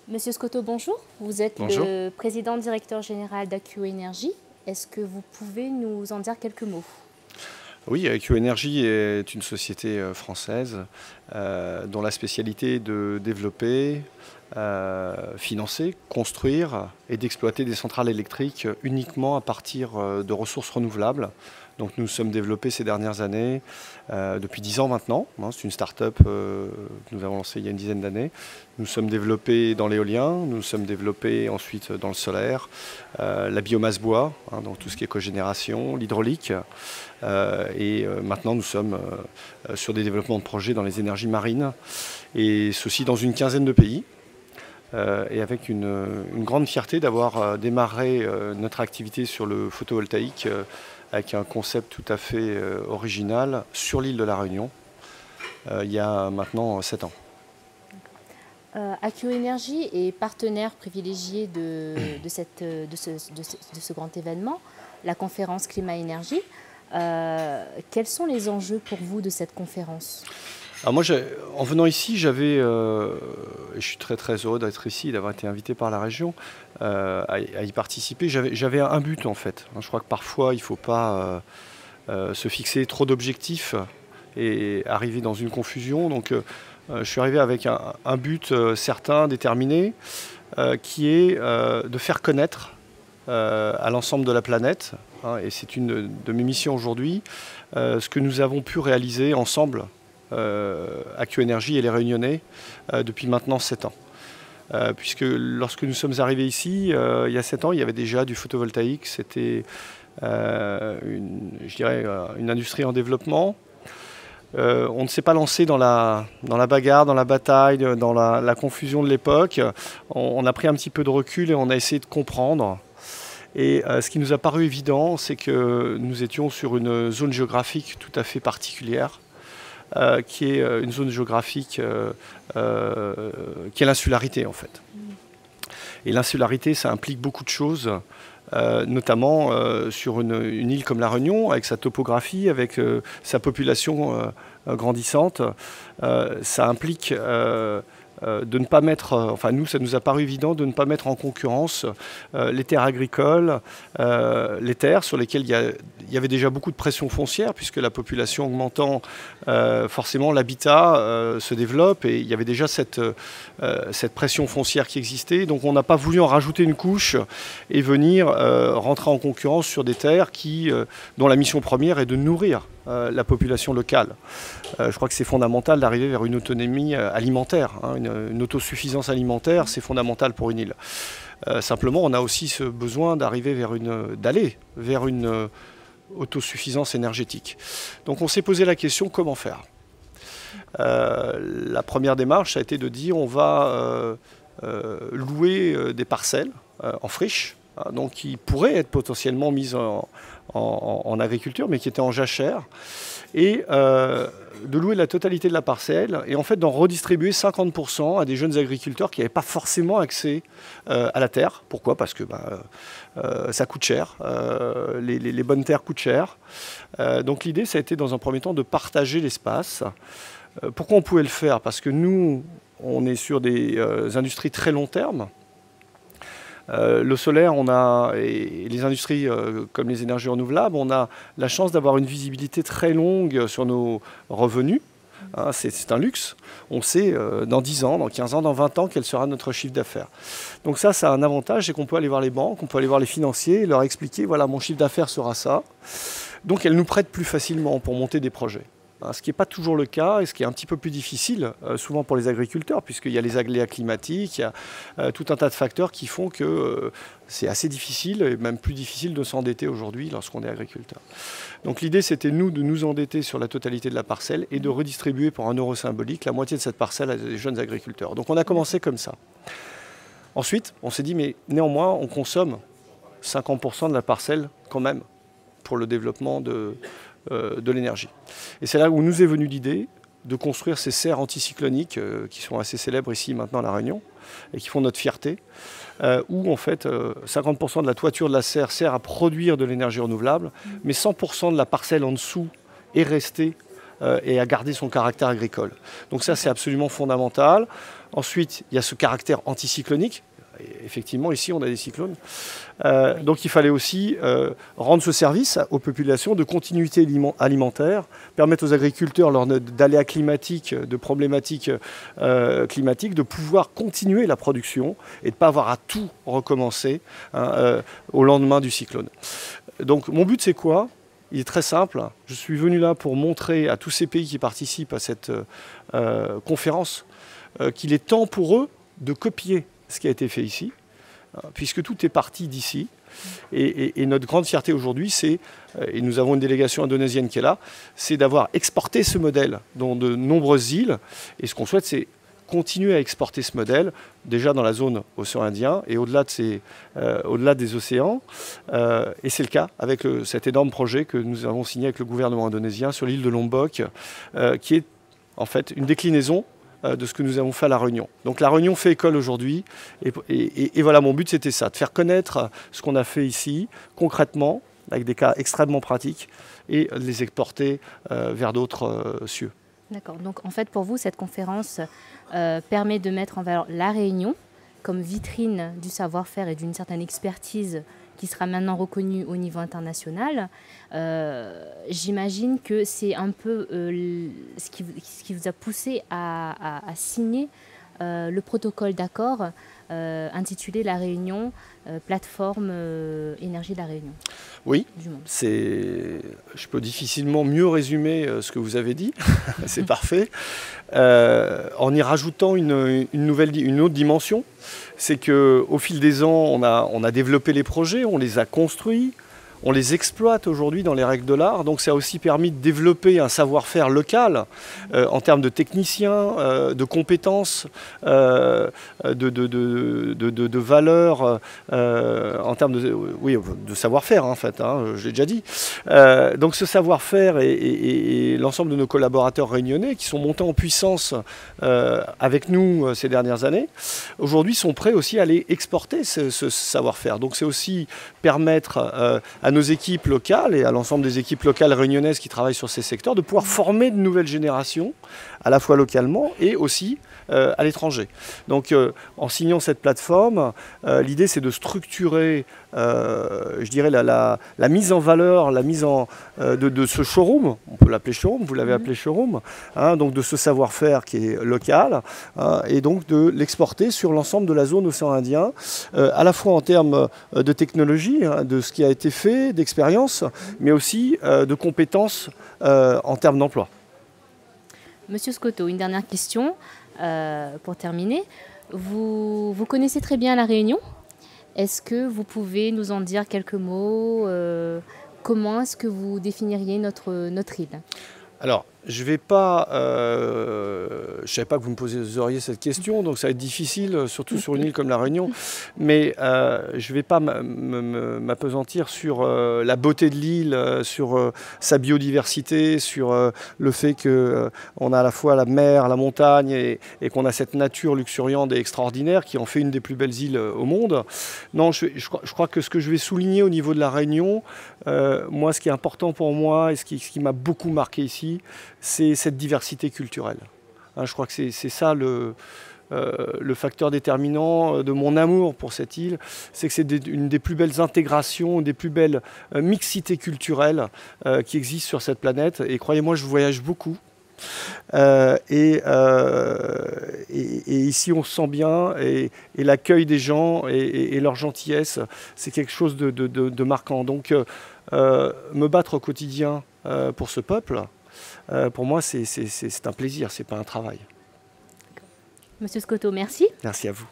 Monsieur Scotto, bonjour. Vous êtes Bonjour. le président directeur général d'AQ Energy. Est-ce que vous pouvez nous en dire quelques mots? Oui, AQ Energy est une société française dont la spécialité est de développer, financer, construire et d'exploiter des centrales électriques uniquement à partir de ressources renouvelables. Donc nous nous sommes développés ces dernières années, depuis 10 ans maintenant. C'est une start-up que nous avons lancée il y a une dizaine d'années. Nous sommes développés dans l'éolien, nous sommes développés ensuite dans le solaire, la biomasse bois, donc tout ce qui est cogénération, l'hydraulique. Maintenant nous sommes sur des développements de projets dans les énergies marines, et ceci dans une quinzaine de pays. Et avec une grande fierté d'avoir démarré notre activité sur le photovoltaïque avec un concept tout à fait original sur l'île de la Réunion il y a maintenant 7 ans. AQ Energy est partenaire privilégié de ce grand événement, la conférence Climat-Énergie. Quels sont les enjeux pour vous de cette conférence? Alors moi, en venant ici, et je suis très heureux d'être ici, d'avoir été invité par la région à y participer. J'avais un but en fait. Je crois que parfois il ne faut pas se fixer trop d'objectifs et arriver dans une confusion. Donc je suis arrivé avec un but certain, déterminé, qui est de faire connaître à l'ensemble de la planète, et c'est une de mes missions aujourd'hui, ce que nous avons pu réaliser ensemble, AQ Energy et les Réunionnais, depuis maintenant 7 ans. Puisque lorsque nous sommes arrivés ici, il y a 7 ans, il y avait déjà du photovoltaïque. C'était je dirais, une industrie en développement. On ne s'est pas lancé dans la bagarre, dans la bataille, dans la confusion de l'époque. On a pris un petit peu de recul et on a essayé de comprendre. Et ce qui nous a paru évident, c'est que nous étions sur une zone géographique tout à fait particulière, qui est une zone géographique qui est l'insularité en fait. Et l'insularité, ça implique beaucoup de choses, notamment sur une île comme la Réunion, avec sa topographie, avec sa population grandissante. Ça implique de ne pas mettre, enfin nous ça nous a paru évident de ne pas mettre en concurrence les terres agricoles, les terres sur lesquelles il y avait déjà beaucoup de pression foncière, puisque la population augmentant, forcément l'habitat se développe, et il y avait déjà cette pression foncière qui existait. Donc on n'a pas voulu en rajouter une couche et venir rentrer en concurrence sur des terres dont la mission première est de nourrir la population locale. Je crois que c'est fondamental d'arriver vers une autonomie alimentaire, une autosuffisance alimentaire, c'est fondamental pour une île. Simplement, on a aussi ce besoin d'aller vers une autosuffisance énergétique. Donc on s'est posé la question, comment faire? La première démarche, ça a été de dire on va louer des parcelles en friche, donc qui pourraient être potentiellement mises en agriculture, mais qui étaient en jachère, et de louer la totalité de la parcelle, et en fait d'en redistribuer 50% à des jeunes agriculteurs qui n'avaient pas forcément accès à la terre. Pourquoi? Parce que ça coûte cher, les bonnes terres coûtent cher. Donc l'idée, ça a été dans un premier temps de partager l'espace. Pourquoi on pouvait le faire? Parce que nous, on est sur des industries très long terme. Le solaire, et les industries comme les énergies renouvelables, on a la chance d'avoir une visibilité très longue sur nos revenus. C'est un luxe. On sait dans 10 ans, dans 15 ans, dans 20 ans, quel sera notre chiffre d'affaires. Donc ça a un avantage, c'est qu'on peut aller voir les banques, on peut aller voir les financiers, leur expliquer, voilà, mon chiffre d'affaires sera ça. Donc elles nous prêtent plus facilement pour monter des projets. Ce qui n'est pas toujours le cas, et ce qui est un petit peu plus difficile, souvent pour les agriculteurs, puisqu'il y a les aléas climatiques, il y a tout un tas de facteurs qui font que c'est assez difficile, et même plus difficile de s'endetter aujourd'hui lorsqu'on est agriculteur. Donc l'idée, c'était de nous endetter sur la totalité de la parcelle et de redistribuer pour 1 euro symbolique la moitié de cette parcelle à des jeunes agriculteurs. Donc on a commencé comme ça. Ensuite, on s'est dit, mais néanmoins, on consomme 50% de la parcelle quand même pour le développement de l'énergie. Et c'est là où nous est venue l'idée de construire ces serres anticycloniques qui sont assez célèbres ici maintenant à La Réunion et qui font notre fierté, où en fait 50% de la toiture de la serre sert à produire de l'énergie renouvelable, mais 100% de la parcelle en dessous est restée et à garder son caractère agricole. Donc ça, c'est absolument fondamental. Ensuite, il y a ce caractère anticyclonique. Et effectivement, ici, on a des cyclones. Oui. Donc il fallait aussi rendre ce service aux populations de continuité alimentaire, permettre aux agriculteurs, lors d'aléas climatiques, de problématiques climatiques, de pouvoir continuer la production et de ne pas avoir à tout recommencer au lendemain du cyclone. Donc mon but, c'est quoi ? Il est très simple. Je suis venu là pour montrer à tous ces pays qui participent à cette conférence qu'il est temps pour eux de copier ce qui a été fait ici, puisque tout est parti d'ici. Et notre grande fierté aujourd'hui, c'est, et nous avons une délégation indonésienne qui est là, c'est d'avoir exporté ce modèle dans de nombreuses îles. Et ce qu'on souhaite, c'est continuer à exporter ce modèle, déjà dans la zone océan Indien et au-delà des océans. Et c'est le cas avec cet énorme projet que nous avons signé avec le gouvernement indonésien sur l'île de Lombok, qui est en fait une déclinaison de ce que nous avons fait à La Réunion. Donc La Réunion fait école aujourd'hui et voilà, mon but c'était ça, de faire connaître ce qu'on a fait ici concrètement, avec des cas extrêmement pratiques et de les exporter vers d'autres cieux. D'accord, donc en fait pour vous cette conférence permet de mettre en valeur La Réunion comme vitrine du savoir-faire et d'une certaine expertise qui sera maintenant reconnue au niveau international. J'imagine que c'est un peu ce qui vous a poussé à signer le protocole d'accord intitulé La Réunion, plateforme énergie de La Réunion. Oui, je peux difficilement mieux résumer ce que vous avez dit, c'est parfait, en y rajoutant une autre dimension. C'est qu'au fil des ans, on a développé les projets, on les a construits, on les exploite aujourd'hui dans les règles de l'art. Donc ça a aussi permis de développer un savoir-faire local en termes de techniciens, de compétences, de valeurs, en termes de savoir-faire en fait, je l'ai déjà dit. Donc ce savoir-faire et l'ensemble de nos collaborateurs réunionnais qui sont montés en puissance avec nous ces dernières années, aujourd'hui sont prêts aussi à aller exporter ce savoir-faire. Donc c'est aussi permettre à nos équipes locales et à l'ensemble des équipes locales réunionnaises qui travaillent sur ces secteurs de pouvoir former de nouvelles générations, à la fois localement et aussi à l'étranger. Donc en signant cette plateforme, l'idée c'est de structurer, je dirais, la mise en valeur, la mise de ce showroom, on peut l'appeler showroom, vous l'avez appelé showroom, donc de ce savoir-faire qui est local, et donc de l'exporter sur l'ensemble de la zone océan Indien, à la fois en termes de technologie, de ce qui a été fait, d'expérience, mais aussi de compétences en termes d'emploi. Monsieur Scotto, une dernière question pour terminer. Vous connaissez très bien La Réunion. Est-ce que vous pouvez nous en dire quelques mots? Comment est-ce que vous définiriez notre île? Alors, je ne savais pas que vous me poseriez cette question, donc ça va être difficile, surtout sur une île comme La Réunion. Mais je ne vais pas m'appesantir sur la beauté de l'île, sur sa biodiversité, sur le fait qu'on a à la fois la mer, la montagne et qu'on a cette nature luxuriante et extraordinaire qui en fait une des plus belles îles au monde. Non, je crois que ce que je vais souligner au niveau de La Réunion, moi, ce qui est important pour moi et ce qui m'a beaucoup marqué ici, c'est cette diversité culturelle. Je crois que c'est ça le facteur déterminant de mon amour pour cette île, c'est que c'est une des plus belles intégrations, des plus belles mixités culturelles qui existent sur cette planète. Et croyez-moi, je voyage beaucoup. Et ici on se sent bien et l'accueil des gens et leur gentillesse, c'est quelque chose de marquant. Donc me battre au quotidien pour ce peuple, pour moi c'est un plaisir, c'est pas un travail. Monsieur Scotto, merci. Merci à vous.